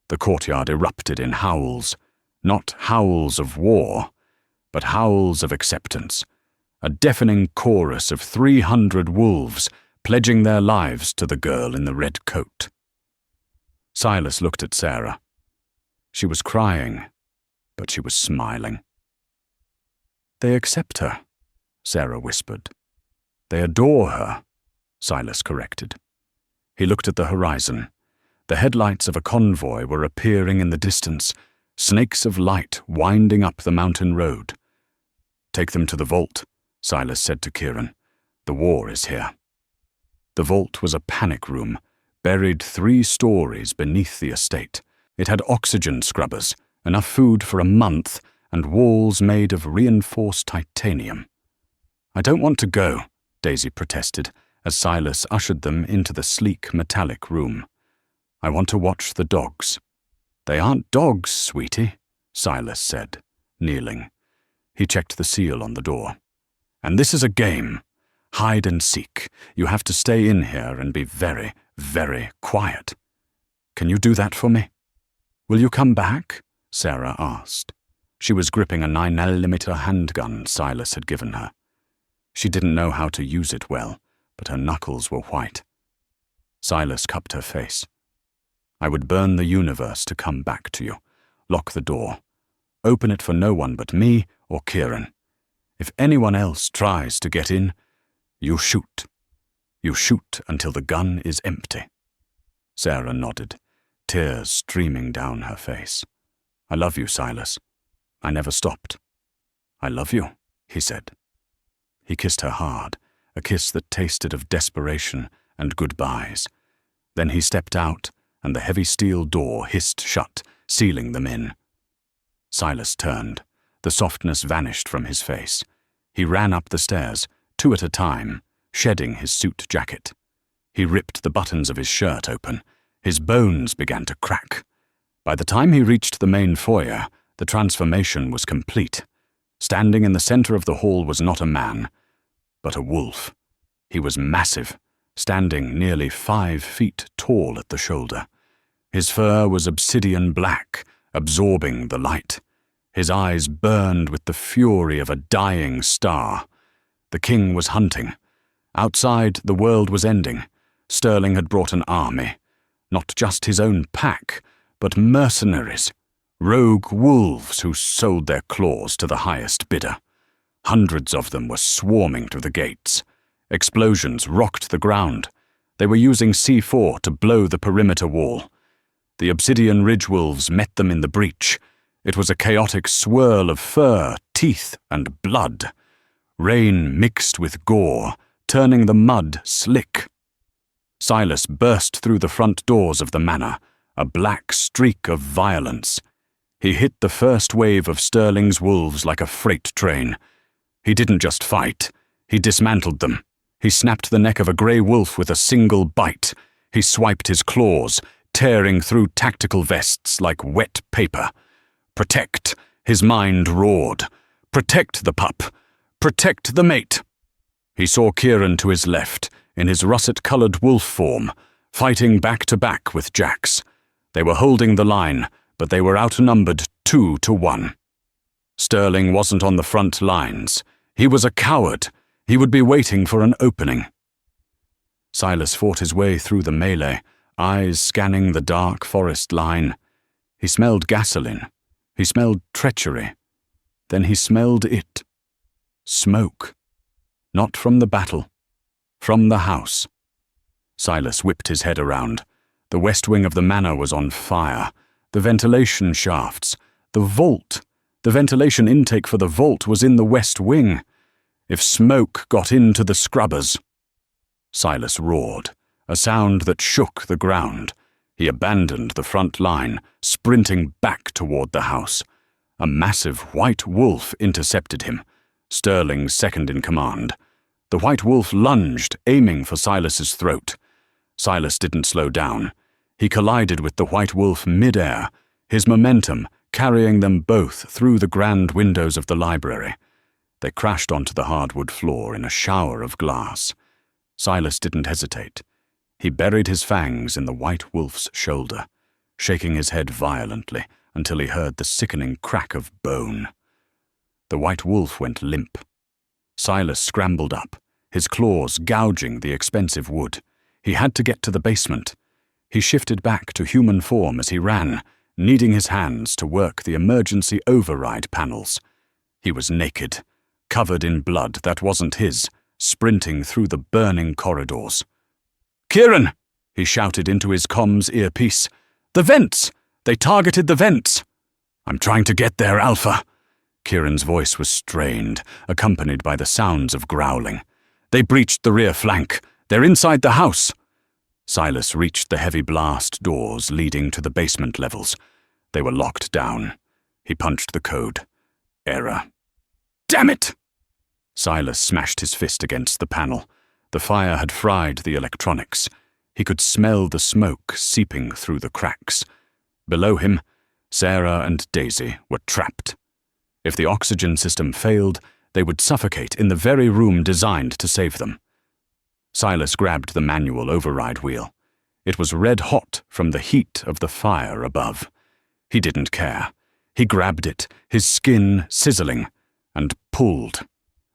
The courtyard erupted in howls. Not howls of war, but howls of acceptance. A deafening chorus of 300 wolves pledging their lives to the girl in the red coat. Silas looked at Sarah. She was crying, but she was smiling. "They accept her," Sarah whispered. "They adore her," Silas corrected. He looked at the horizon. The headlights of a convoy were appearing in the distance, snakes of light winding up the mountain road. "Take them to the vault," Silas said to Kieran. "The war is here." The vault was a panic room, buried 3 stories beneath the estate. It had oxygen scrubbers, enough food for a month, and walls made of reinforced titanium. "I don't want to go," Daisy protested, as Silas ushered them into the sleek metallic room. "I want to watch the dogs." "They aren't dogs, sweetie," Silas said, kneeling. He checked the seal on the door. "And this is a game. Hide and seek. You have to stay in here and be very, very quiet. Can you do that for me?" "Will you come back?" Sarah asked. She was gripping a 9mm handgun Silas had given her. She didn't know how to use it well, but her knuckles were white. Silas cupped her face. "I would burn the universe to come back to you. Lock the door. Open it for no one but me or Kieran. If anyone else tries to get in, you shoot. You shoot until the gun is empty." Sarah nodded, tears streaming down her face. "I love you, Silas. I never stopped." "I love you," he said. He kissed her hard, a kiss that tasted of desperation and goodbyes. Then he stepped out, and the heavy steel door hissed shut, sealing them in. Silas turned. The softness vanished from his face. He ran up the stairs, 2 at a time, shedding his suit jacket. He ripped the buttons of his shirt open. His bones began to crack. By the time he reached the main foyer, the transformation was complete. Standing in the center of the hall was not a man, but a wolf. He was massive, standing nearly 5 feet tall at the shoulder. His fur was obsidian black, absorbing the light. His eyes burned with the fury of a dying star. The king was hunting. Outside, the world was ending. Sterling had brought an army. Not just his own pack, but mercenaries. Rogue wolves who sold their claws to the highest bidder. Hundreds of them were swarming to the gates. Explosions rocked the ground. They were using C4 to blow the perimeter wall. The obsidian ridge wolves met them in the breach. It was a chaotic swirl of fur, teeth, and blood. Rain mixed with gore, turning the mud slick. Silas burst through the front doors of the manor, a black streak of violence. He hit the first wave of Sterling's wolves like a freight train. He didn't just fight, he dismantled them. He snapped the neck of a grey wolf with a single bite. He swiped his claws, tearing through tactical vests like wet paper. "Protect," His mind roared. Protect the pup. Protect the mate. He saw Kieran to his left, in his russet-coloured wolf form, fighting back-to-back with Jax. They were holding the line, but they were outnumbered 2-1. Sterling wasn't on the front lines. He was a coward. He would be waiting for an opening. Silas fought his way through the melee, eyes scanning the dark forest line. He smelled gasoline. He smelled treachery. Then he smelled it. Smoke. Not from the battle. From the house. Silas whipped his head around. The west wing of the manor was on fire. The ventilation shafts. The vault. The ventilation intake for the vault was in the west wing. If smoke got into the scrubbers. Silas roared, a sound that shook the ground. He abandoned the front line, sprinting back toward the house. A massive white wolf intercepted him, Sterling's second in command. The white wolf lunged, aiming for Silas's throat. Silas didn't slow down. He collided with the white wolf mid-air, his momentum carrying them both through the grand windows of the library. They crashed onto the hardwood floor in a shower of glass. Silas didn't hesitate. He buried his fangs in the white wolf's shoulder, shaking his head violently until he heard the sickening crack of bone. The white wolf went limp. Silas scrambled up, his claws gouging the expensive wood. He had to get to the basement. He shifted back to human form as he ran, needing his hands to work the emergency override panels. He was naked, covered in blood that wasn't his, sprinting through the burning corridors. "Kieran!" he shouted into his comms earpiece. "The vents! They targeted the vents!" "I'm trying to get there, Alpha." Kieran's voice was strained, accompanied by the sounds of growling. "They breached the rear flank. They're inside the house." Silas reached the heavy blast doors leading to the basement levels. They were locked down. He punched the code. Error. "Damn it!" Silas smashed his fist against the panel. The fire had fried the electronics. He could smell the smoke seeping through the cracks. Below him, Sarah and Daisy were trapped. If the oxygen system failed, they would suffocate in the very room designed to save them. Silas grabbed the manual override wheel. It was red hot from the heat of the fire above. He didn't care. He grabbed it, his skin sizzling, and pulled.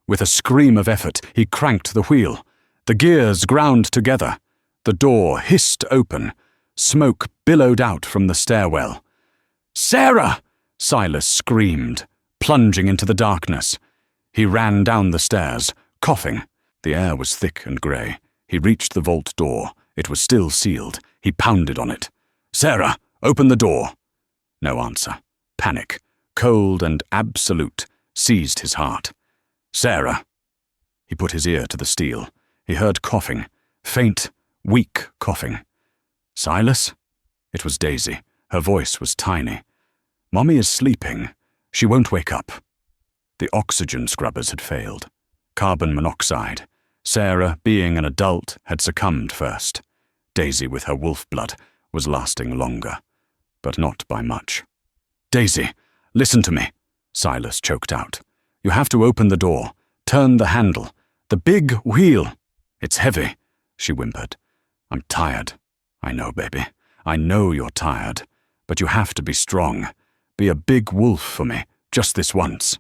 With a scream of effort, he cranked the wheel. The gears ground together. The door hissed open. Smoke billowed out from the stairwell. "Sarah!" Silas screamed, plunging into the darkness. He ran down the stairs, coughing. The air was thick and grey. He reached the vault door. It was still sealed. He pounded on it. "Sarah, open the door." No answer. Panic, cold and absolute, seized his heart. "Sarah." He put his ear to the steel. He heard coughing, faint, weak coughing. "Silas?" It was Daisy. Her voice was tiny. "Mommy is sleeping. She won't wake up." The oxygen scrubbers had failed. Carbon monoxide. Sarah, being an adult, had succumbed first. Daisy, with her wolf blood, was lasting longer, but not by much. "Daisy, listen to me," Silas choked out. "You have to open the door. Turn the handle. The big wheel." "It's heavy," she whimpered. "I'm tired." "I know, baby. I know you're tired. But you have to be strong. Be a big wolf for me, just this once."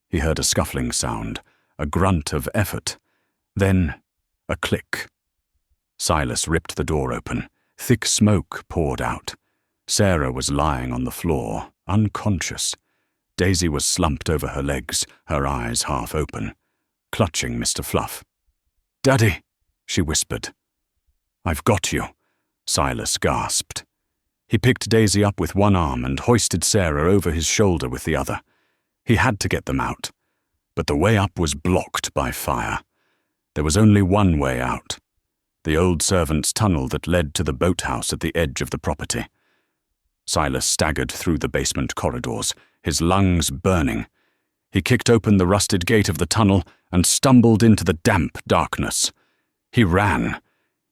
He heard a scuffling sound, a grunt of effort. Then, a click. Silas ripped the door open. Thick smoke poured out. Sarah was lying on the floor, unconscious. Daisy was slumped over her legs, her eyes half open, clutching Mr. Fluff. "Daddy," she whispered. "I've got you," Silas gasped. He picked Daisy up with one arm and hoisted Sarah over his shoulder with the other. He had to get them out, but the way up was blocked by fire. There was only one way out. The old servant's tunnel that led to the boathouse at the edge of the property. Silas staggered through the basement corridors, his lungs burning. He kicked open the rusted gate of the tunnel and stumbled into the damp darkness. He ran.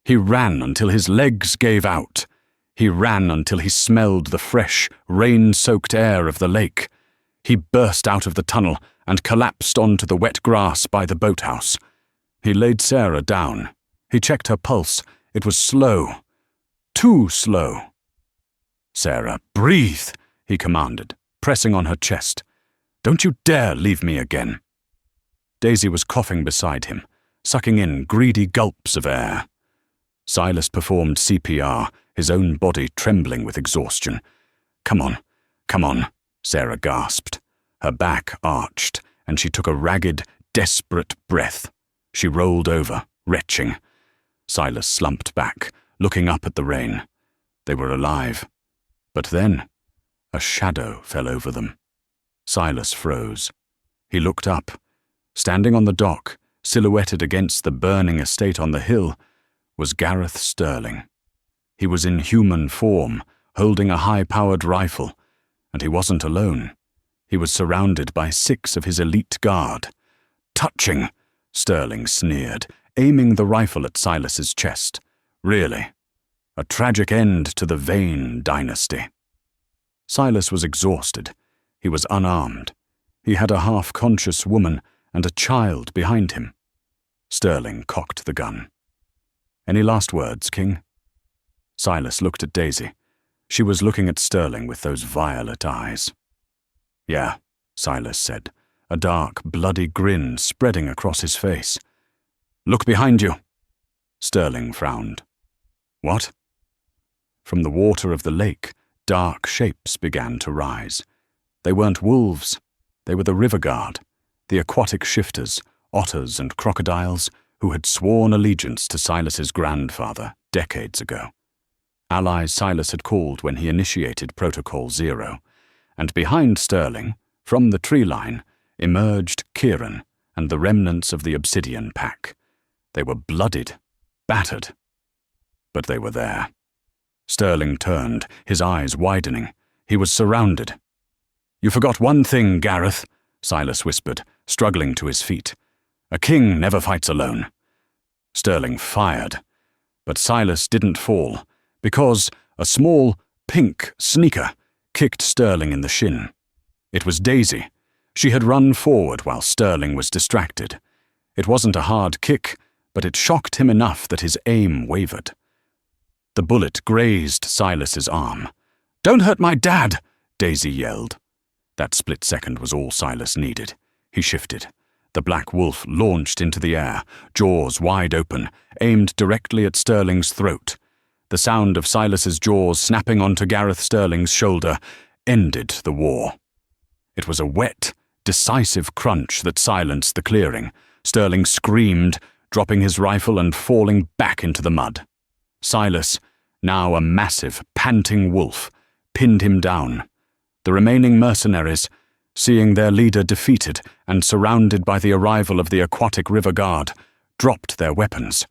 He ran until his legs gave out. He ran until he smelled the fresh, rain-soaked air of the lake. He burst out of the tunnel and collapsed onto the wet grass by the boathouse. He laid Sarah down. He checked her pulse. It was slow. Too slow. "Sarah, breathe," he commanded, pressing on her chest. "Don't you dare leave me again." Daisy was coughing beside him, sucking in greedy gulps of air. Silas performed CPR, his own body trembling with exhaustion. Come on," Sarah gasped. Her back arched, and she took a ragged, desperate breath. She rolled over, retching. Silas slumped back, looking up at the rain. They were alive. But then, a shadow fell over them. Silas froze. He looked up. Standing on the dock, silhouetted against the burning estate on the hill, was Gareth Sterling. He was in human form, holding a high-powered rifle, and he wasn't alone. He was surrounded by 6 of his elite guard. "Touching," Sterling sneered, aiming the rifle at Silas's chest. Really, a tragic end to the Vane dynasty. Silas was exhausted. He was unarmed. He had a half-conscious woman and a child behind him. Sterling cocked the gun. "Any last words, King?" Silas looked at Daisy. She was looking at Sterling with those violet eyes. "Yeah," Silas said, a dark, bloody grin spreading across his face. "Look behind you." Sterling frowned. "What?" From the water of the lake, dark shapes began to rise. They weren't wolves. They were the river guard, the aquatic shifters, otters and crocodiles who had sworn allegiance to Silas's grandfather decades ago. Allies Silas had called when he initiated Protocol 0, and behind Sterling, from the tree line, emerged Kieran and the remnants of the Obsidian Pack. They were bloodied, battered, but they were there. Sterling turned, his eyes widening. He was surrounded. "You forgot one thing, Gareth," Silas whispered, struggling to his feet. "A king never fights alone." Sterling fired, but Silas didn't fall, because a small, pink sneaker kicked Sterling in the shin. It was Daisy. She had run forward while Sterling was distracted. It wasn't a hard kick, but it shocked him enough that his aim wavered. The bullet grazed Silas's arm. "Don't hurt my dad!" Daisy yelled. That split second was all Silas needed. He shifted. The black wolf launched into the air, jaws wide open, aimed directly at Sterling's throat. The sound of Silas's jaws snapping onto Gareth Sterling's shoulder ended the war. It was a wet, decisive crunch that silenced the clearing. Sterling screamed, dropping his rifle and falling back into the mud. Silas, now a massive, panting wolf, pinned him down. The remaining mercenaries, seeing their leader defeated and surrounded by the arrival of the aquatic river guard, dropped their weapons.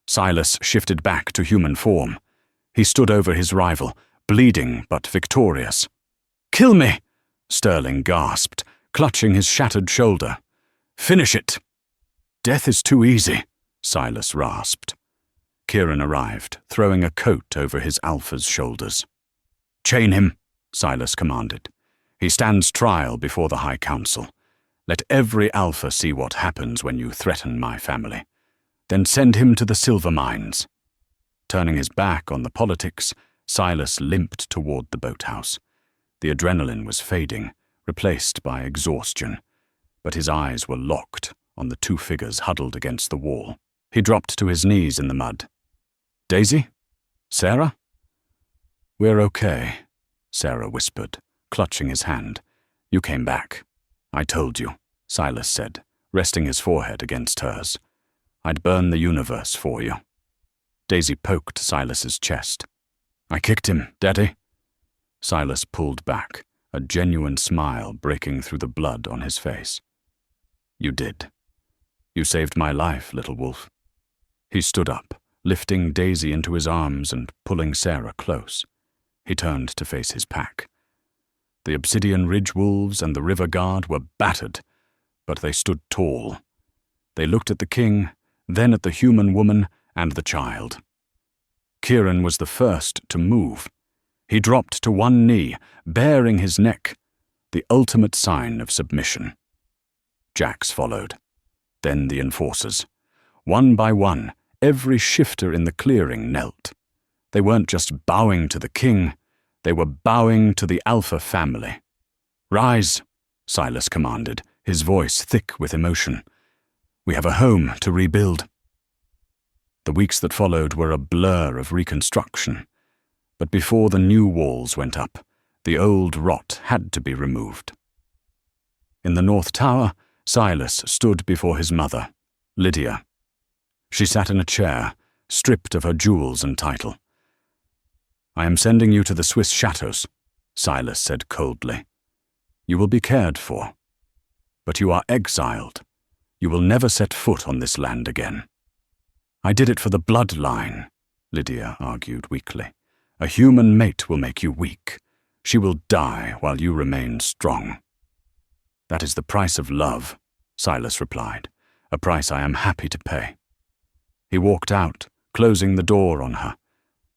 Silas shifted back to human form. He stood over his rival, bleeding but victorious. "Kill me!" Sterling gasped, clutching his shattered shoulder. "Finish it!" "Death is too easy," Silas rasped. Kieran arrived, throwing a coat over his alpha's shoulders. "Chain him," Silas commanded. "He stands trial before the High Council. Let every alpha see what happens when you threaten my family. Then send him to the silver mines." Turning his back on the politics, Silas limped toward the boathouse. The adrenaline was fading, replaced by exhaustion, but his eyes were locked on the 2 figures huddled against the wall. He dropped to his knees in the mud. "Daisy? Sarah?" "We're okay," Sarah whispered, clutching his hand. "You came back." "I told you," Silas said, resting his forehead against hers. "I'd burn the universe for you." Daisy poked Silas's chest. "I kicked him, Daddy." Silas pulled back, a genuine smile breaking through the blood on his face. "You did. You saved my life, little wolf." He stood up, lifting Daisy into his arms and pulling Sarah close. He turned to face his pack. The Obsidian Ridge wolves and the River Guard were battered, but they stood tall. They looked at the king, then at the human woman and the child. Kieran was the first to move. He dropped to one knee, baring his neck. the ultimate sign of submission. Jacks followed, then the enforcers. One by one, every shifter in the clearing knelt. They weren't just bowing to the king, they were bowing to the Alpha family. "Rise," Silas commanded, his voice thick with emotion. "We have a home to rebuild." The weeks that followed were a blur of reconstruction, but before the new walls went up, the old rot had to be removed. In the North Tower, Silas stood before his mother, Lydia. She sat in a chair, stripped of her jewels and title. "I am sending you to the Swiss chateaux," Silas said coldly. "You will be cared for. But you are exiled. You will never set foot on this land again." "I did it for the bloodline," Lydia argued weakly. "A human mate will make you weak. She will die while you remain strong." "That is the price of love," Silas replied, "a price I am happy to pay." He walked out, closing the door on her,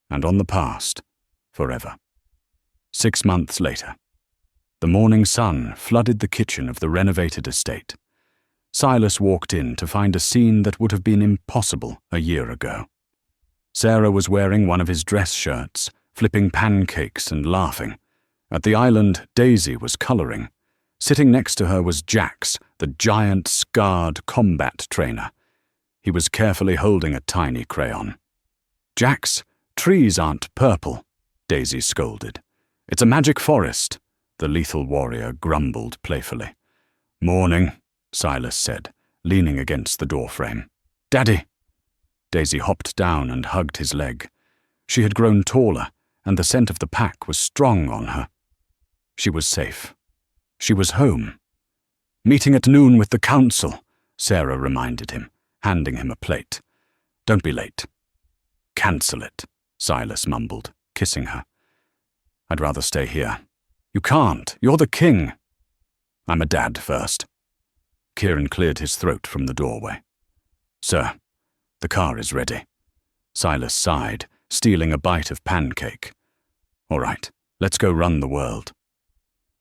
and on the past, forever. 6 months later, the morning sun flooded the kitchen of the renovated estate. Silas walked in to find a scene that would have been impossible a year ago. Sarah was wearing one of his dress shirts, flipping pancakes and laughing. At the island, Daisy was colouring. Sitting next to her was Jax, the giant, scarred combat trainer. He was carefully holding a tiny crayon. "Jax, trees aren't purple," Daisy scolded. "It's a magic forest," the lethal warrior grumbled playfully. "Morning," Silas said, leaning against the doorframe. "Daddy!" Daisy hopped down and hugged his leg. She had grown taller, and the scent of the pack was strong on her. She was safe. She was home. "Meeting at noon with the council," Sarah reminded him, handing him a plate. "Don't be late." "Cancel it," Silas mumbled, kissing her. "I'd rather stay here." "You can't. You're the king." "I'm a dad first." Kieran cleared his throat from the doorway. "Sir, the car is ready." Silas sighed, stealing a bite of pancake. "All right, let's go run the world."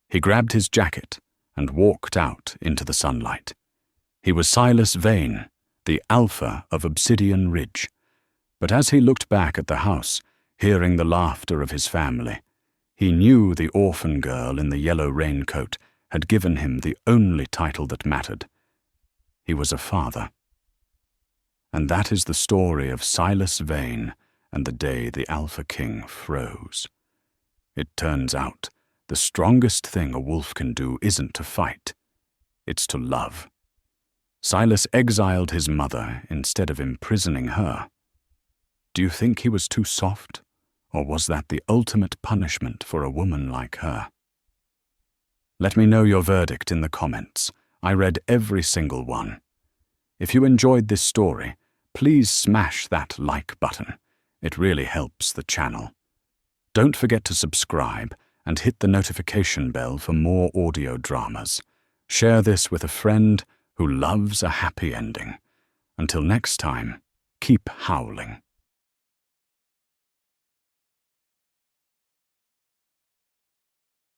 He grabbed his jacket and walked out into the sunlight. He was Silas Vane, the Alpha of Obsidian Ridge. But as he looked back at the house, hearing the laughter of his family, he knew the orphan girl in the yellow raincoat had given him the only title that mattered. He was a father. And that is the story of Silas Vane and the day the Alpha King froze. It turns out, the strongest thing a wolf can do isn't to fight. It's to love. Silas exiled his mother instead of imprisoning her. Do you think he was too soft, or was that the ultimate punishment for a woman like her? Let me know your verdict in the comments. I read every single one. If you enjoyed this story, please smash that like button. It really helps the channel. Don't forget to subscribe and hit the notification bell for more audio dramas. Share this with a friend who loves a happy ending. Until next time, keep howling.